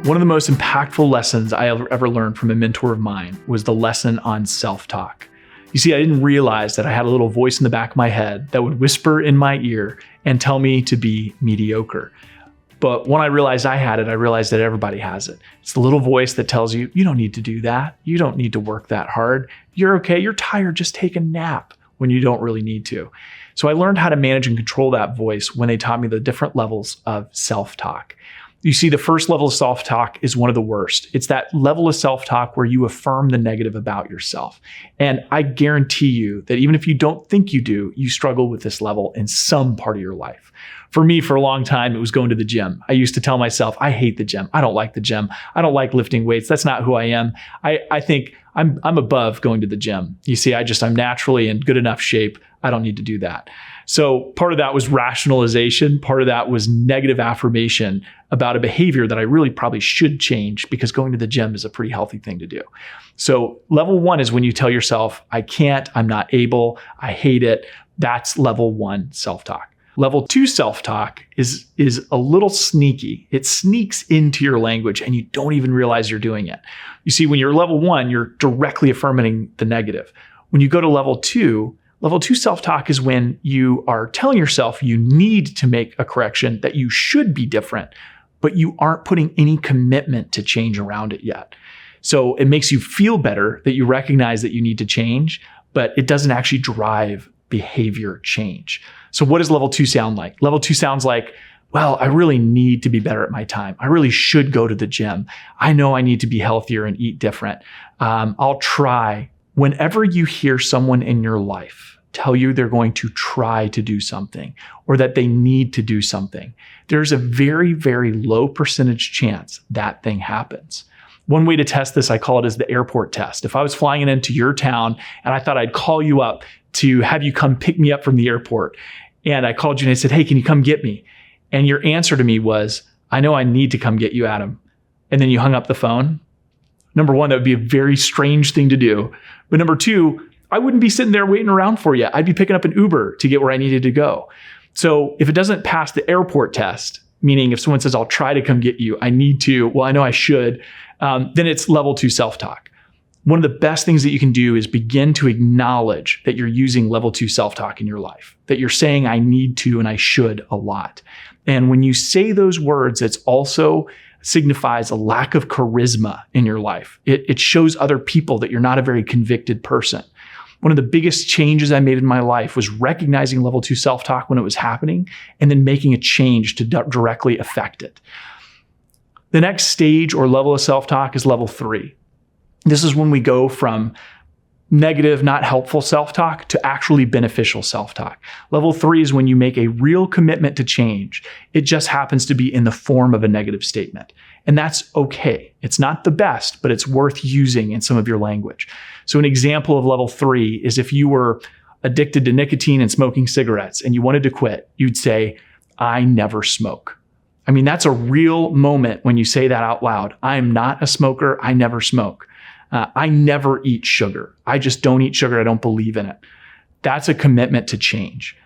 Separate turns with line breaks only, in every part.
One of the most impactful lessons I ever learned from a mentor of mine was the lesson on self-talk. You see, I didn't realize that I had a little voice in the back of my head that would whisper in my ear and tell me to be mediocre. But when I realized I had it, I realized that everybody has it. It's the little voice that tells you, you don't need to do that. You don't need to work that hard. You're okay. You're tired. Just take a nap when you don't really need to. So I learned how to manage and control that voice when they taught me the different levels of self-talk. You see, the first level of self-talk is one of the worst. It's that level of self-talk where you affirm the negative about yourself. And I guarantee you that even if you don't think you do, you struggle with this level in some part of your life. For me, for a long time, it was going to the gym. I used to tell myself, I hate the gym. I don't like the gym. I don't like lifting weights. That's not who I am. I think I'm above going to the gym. You see, I'm naturally in good enough shape. I don't need to do that. So part of that was rationalization. Part of that was negative affirmation about a behavior that I really probably should change because going to the gym is a pretty healthy thing to do. So level one is when you tell yourself, I can't, I'm not able, I hate it. That's level one self-talk. Level two self-talk is a little sneaky. It sneaks into your language and you don't even realize you're doing it. You see, when you're level one, you're directly affirming the negative. When you go to level two self-talk is when you are telling yourself you need to make a correction, that you should be different, but you aren't putting any commitment to change around it yet. So it makes you feel better that you recognize that you need to change, but it doesn't actually drive behavior change. So what does level two sound like? Level two sounds like, well, I really need to be better at my time. I really should go to the gym. I know I need to be healthier and eat different. I'll try. Whenever you hear someone in your life tell you they're going to try to do something or that they need to do something, there's a very, very low percentage chance that thing happens. One way to test this, I call it as the airport test. If I was flying into your town and I thought I'd call you up to have you come pick me up from the airport, and I called you and I said, hey, can you come get me? And your answer to me was, I know I need to come get you, Adam. And then you hung up the phone. Number one, that would be a very strange thing to do. But number two, I wouldn't be sitting there waiting around for you. I'd be picking up an Uber to get where I needed to go. So if it doesn't pass the airport test, meaning if someone says, I'll try to come get you, I need to, well, I know I should, then it's level two self-talk. One of the best things that you can do is begin to acknowledge that you're using level two self-talk in your life, that you're saying I need to and I should a lot. And when you say those words, it's also signifies a lack of charisma in your life. It shows other people that you're not a very convicted person. One of the biggest changes I made in my life was recognizing level two self-talk when it was happening and then making a change to directly affect it. The next stage or level of self-talk is level three. This is when we go from negative, not helpful self-talk to actually beneficial self-talk. Level three is when you make a real commitment to change. It just happens to be in the form of a negative statement. And that's okay. It's not the best, but it's worth using in some of your language. So an example of level three is if you were addicted to nicotine and smoking cigarettes and you wanted to quit, you'd say, I never smoke. I mean, that's a real moment when you say that out loud. I'm not a smoker. I never smoke. I never eat sugar. I just don't eat sugar. I don't believe in it. That's a commitment to change.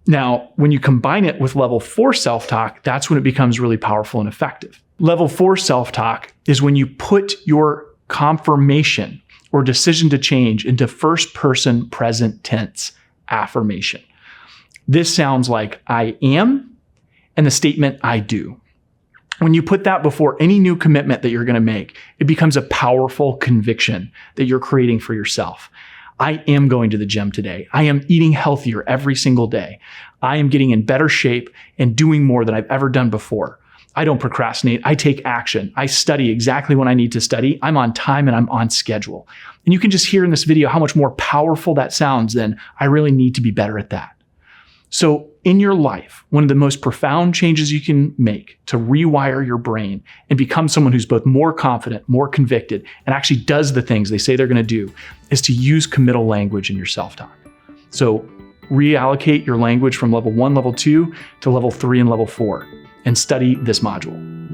Now, when you combine it with level four self-talk, that's when it becomes really powerful and effective. Level four self-talk is when you put your confirmation or decision to change into first person present tense affirmation. This sounds like I am and the statement I do. When you put that before any new commitment that you're going to make, it becomes a powerful conviction that you're creating for yourself. I am going to the gym today. I am eating healthier every single day. I am getting in better shape and doing more than I've ever done before. I don't procrastinate. I take action. I study exactly when I need to study. I'm on time and I'm on schedule. And you can just hear in this video how much more powerful that sounds than I really need to be better at that. So in your life, one of the most profound changes you can make to rewire your brain and become someone who's both more confident, more convicted, and actually does the things they say they're going to do is to use committal language in your self-talk. So reallocate your language from level one, level two to level three and level four and study this module.